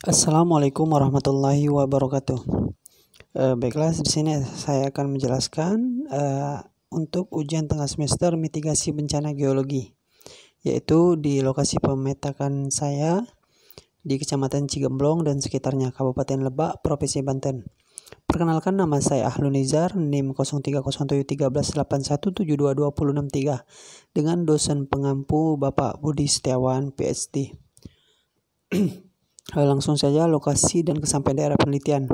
Assalamualaikum warahmatullahi wabarakatuh. Baiklah, di sini saya akan menjelaskan untuk ujian tengah semester mitigasi bencana geologi, yaitu di lokasi pemetakan saya di Kecamatan Cigemblong dan sekitarnya, Kabupaten Lebak, Provinsi Banten. Perkenalkan, nama saya Ahlun Nizar, NIM 03071381722063, dengan dosen pengampu Bapak Budi Setiawan, PhD. Langsung saja lokasi dan kesampaian daerah penelitian.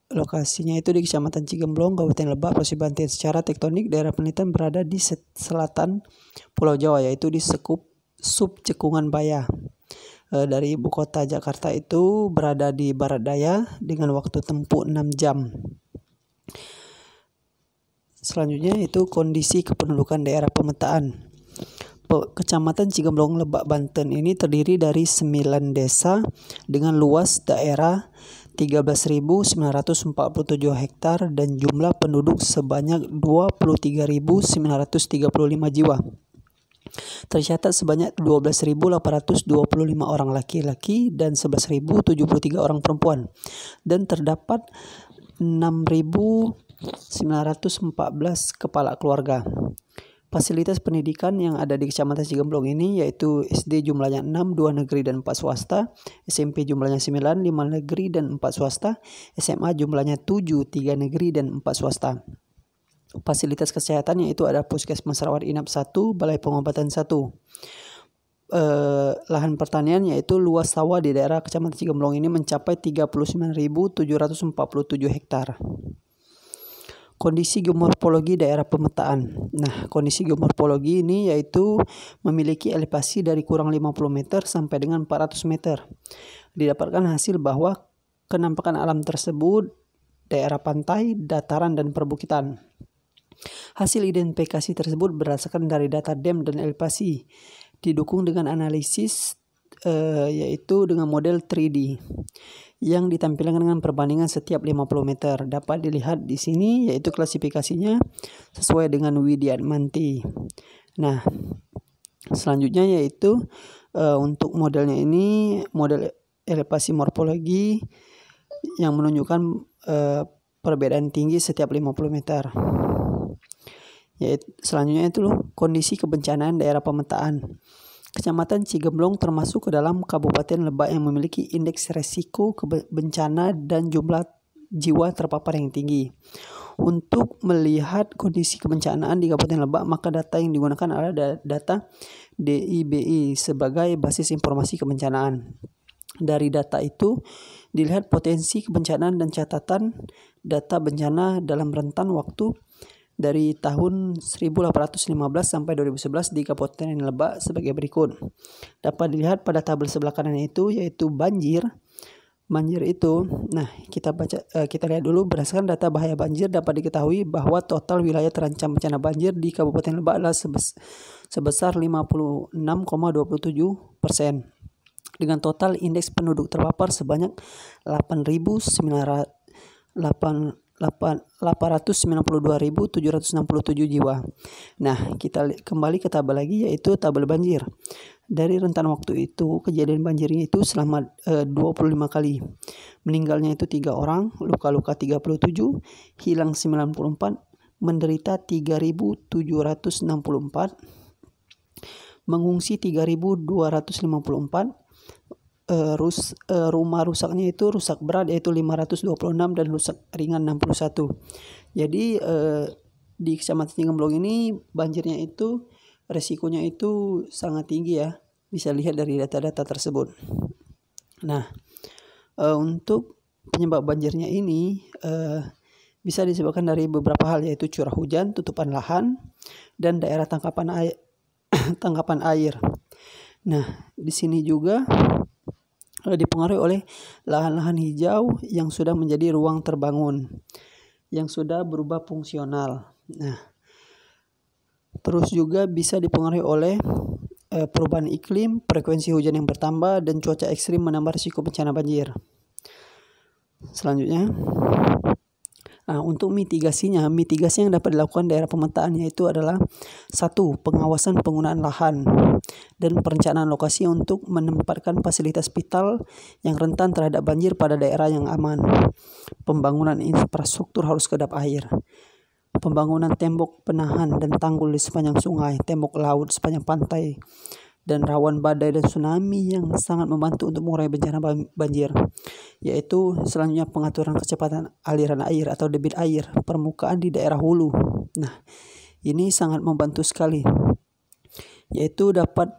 Lokasinya itu di Kecamatan Cigemblong, Kabupaten Lebak, Provinsi Banten. Secara tektonik, daerah penelitian berada di selatan Pulau Jawa, yaitu di subcekungan Baya. Dari ibu kota Jakarta itu berada di barat daya dengan waktu tempuh 6 jam. Selanjutnya itu kondisi kependudukan daerah pemetaan. Kecamatan Cigemblong, Lebak, Banten ini terdiri dari 9 desa dengan luas daerah 13.947 hektar dan jumlah penduduk sebanyak 23.935 jiwa. Tercatat sebanyak 12.825 orang laki-laki dan 11.073 orang perempuan, dan terdapat 6.914 kepala keluarga. Fasilitas pendidikan yang ada di Kecamatan Cigemblong ini yaitu SD jumlahnya 6, 2 negeri dan 4 swasta, SMP jumlahnya 9, 5 negeri dan 4 swasta, SMA jumlahnya 7, 3 negeri dan 4 swasta. Fasilitas kesehatan yaitu ada puskesmas rawat inap 1, balai pengobatan 1. Lahan pertanian yaitu luas sawah di daerah Kecamatan Cigemblong ini mencapai 39.747 hektar. Kondisi geomorfologi daerah pemetaan. Nah, kondisi geomorfologi ini yaitu memiliki elevasi dari kurang 50 meter sampai dengan 400 meter. Didapatkan hasil bahwa kenampakan alam tersebut daerah pantai, dataran, dan perbukitan. Hasil identifikasi tersebut berdasarkan dari data DEM dan elevasi, didukung dengan analisis yaitu dengan model 3D yang ditampilkan dengan perbandingan setiap 50 meter. Dapat dilihat di sini yaitu klasifikasinya sesuai dengan Widiantmanti. Nah, selanjutnya yaitu untuk modelnya ini model elevasi morfologi yang menunjukkan perbedaan tinggi setiap 50 meter. Yaitu selanjutnya itu kondisi kebencanaan daerah pemetaan. Kecamatan Cigemblong termasuk ke dalam Kabupaten Lebak yang memiliki indeks resiko bencana dan jumlah jiwa terpapar yang tinggi. Untuk melihat kondisi kebencanaan di Kabupaten Lebak, maka data yang digunakan adalah data DIBI sebagai basis informasi kebencanaan. Dari data itu dilihat potensi kebencanaan dan catatan data bencana dalam rentan waktu dari tahun 1815 sampai 2011 di Kabupaten Lebak sebagai berikut. Dapat dilihat pada tabel sebelah kanan itu yaitu banjir. Banjir itu, nah kita lihat dulu. Berdasarkan data bahaya banjir dapat diketahui bahwa total wilayah terancam bencana banjir di Kabupaten Lebak adalah sebesar 56,27% dengan total indeks penduduk terpapar sebanyak 892.767 jiwa. Nah, kita kembali ke tabel lagi yaitu tabel banjir. Dari rentan waktu itu, kejadian banjirnya itu selama 25 kali. Meninggalnya itu 3 orang, luka-luka 37, hilang 94, menderita 3.764, mengungsi 3.254. Rumah rusaknya itu rusak berat yaitu 526 dan rusak ringan 61. Jadi di Kecamatan Cigemblong ini banjirnya itu resikonya itu sangat tinggi ya. Bisa lihat dari data-data tersebut. Nah, untuk penyebab banjirnya ini bisa disebabkan dari beberapa hal yaitu curah hujan, tutupan lahan, dan daerah tangkapan air. Nah, di sini juga dipengaruhi oleh lahan-lahan hijau yang sudah menjadi ruang terbangun, yang sudah berubah fungsional. Nah, terus juga bisa dipengaruhi oleh perubahan iklim, frekuensi hujan yang bertambah, dan cuaca ekstrim menambah risiko bencana banjir. Selanjutnya, Nah, untuk mitigasi yang dapat dilakukan daerah pemetaan yaitu adalah 1. Pengawasan penggunaan lahan dan perencanaan lokasi untuk menempatkan fasilitas vital yang rentan terhadap banjir pada daerah yang aman. Pembangunan infrastruktur harus kedap air. Pembangunan tembok penahan dan tanggul di sepanjang sungai, tembok laut sepanjang pantai, dan rawan badai dan tsunami yang sangat membantu untuk mengurangi bencana banjir. Yaitu selanjutnya pengaturan kecepatan aliran air atau debit air permukaan di daerah hulu. Nah, ini sangat membantu sekali. Yaitu dapat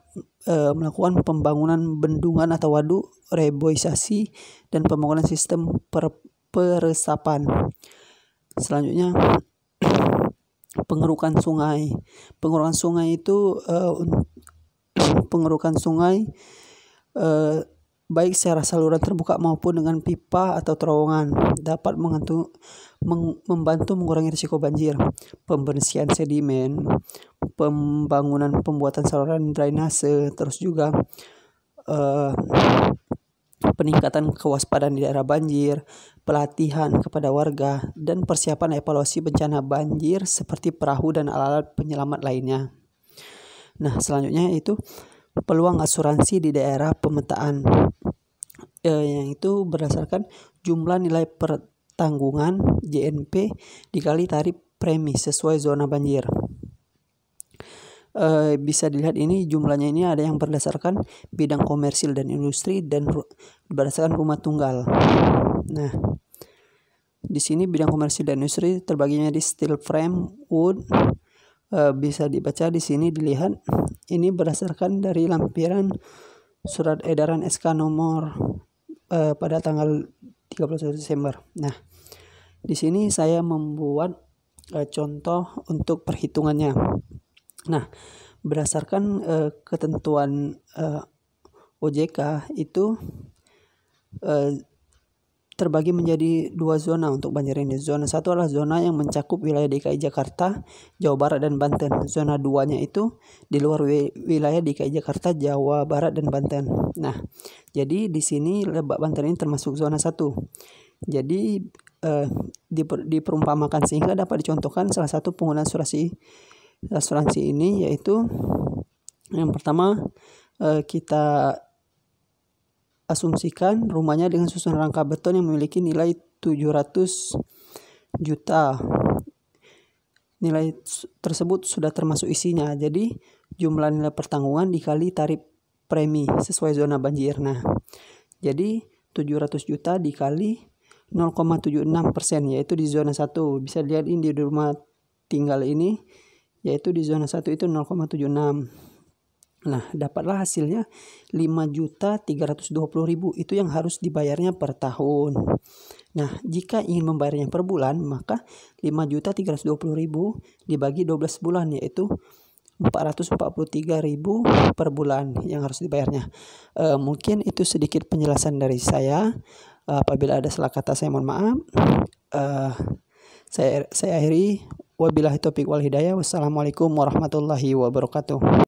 melakukan pembangunan bendungan atau waduk, reboisasi, dan pembangunan sistem peresapan. Selanjutnya pengerukan sungai. Pengerukan sungai itu pengerukan sungai baik secara saluran terbuka maupun dengan pipa atau terowongan dapat membantu mengurangi risiko banjir. Pembersihan sedimen, pembuatan saluran drainase, terus juga peningkatan kewaspadaan di daerah banjir, pelatihan kepada warga, dan persiapan evaluasi bencana banjir seperti perahu dan alat-alat penyelamat lainnya. Nah, selanjutnya itu peluang asuransi di daerah pemetaan, yang itu berdasarkan jumlah nilai pertanggungan JNP dikali tarif premi sesuai zona banjir. Bisa dilihat ini jumlahnya ini ada yang berdasarkan bidang komersil dan industri dan berdasarkan rumah tunggal. Nah, di sini bidang komersil dan industri terbaginya di steel frame, wood. Bisa dibaca di sini dilihat ini berdasarkan dari lampiran surat edaran SK nomor pada tanggal 31 Desember. Nah, di sini saya membuat contoh untuk perhitungannya. Nah, berdasarkan ketentuan OJK itu terbagi menjadi 2 zona untuk banjir ini. Zona 1 adalah zona yang mencakup wilayah DKI Jakarta, Jawa Barat, dan Banten. Zona 2-nya itu di luar wilayah DKI Jakarta, Jawa Barat, dan Banten. Nah, jadi di sini Lebak Banten ini termasuk zona 1. Jadi diperumpamakan sehingga dapat dicontohkan salah satu penggunaan asuransi ini yaitu yang pertama kita asumsikan rumahnya dengan susunan rangka beton yang memiliki nilai 700 juta. Nilai tersebut sudah termasuk isinya. Jadi jumlah nilai pertanggungan dikali tarif premi sesuai zona banjir. Nah, jadi 700 juta dikali 0,76% yaitu di zona 1. Bisa dilihat ini di rumah tinggal ini yaitu di zona 1 itu 0,76. Nah, dapatlah hasilnya 5.320.000 itu yang harus dibayarnya per tahun. Nah, jika ingin membayarnya per bulan, maka 5.320.000 dibagi 12 bulan yaitu 443.000 per bulan yang harus dibayarnya. Mungkin itu sedikit penjelasan dari saya. Apabila ada salah kata saya mohon maaf. Saya akhiri. Wabillahi taufiq wal hidayah. Wassalamualaikum warahmatullahi wabarakatuh.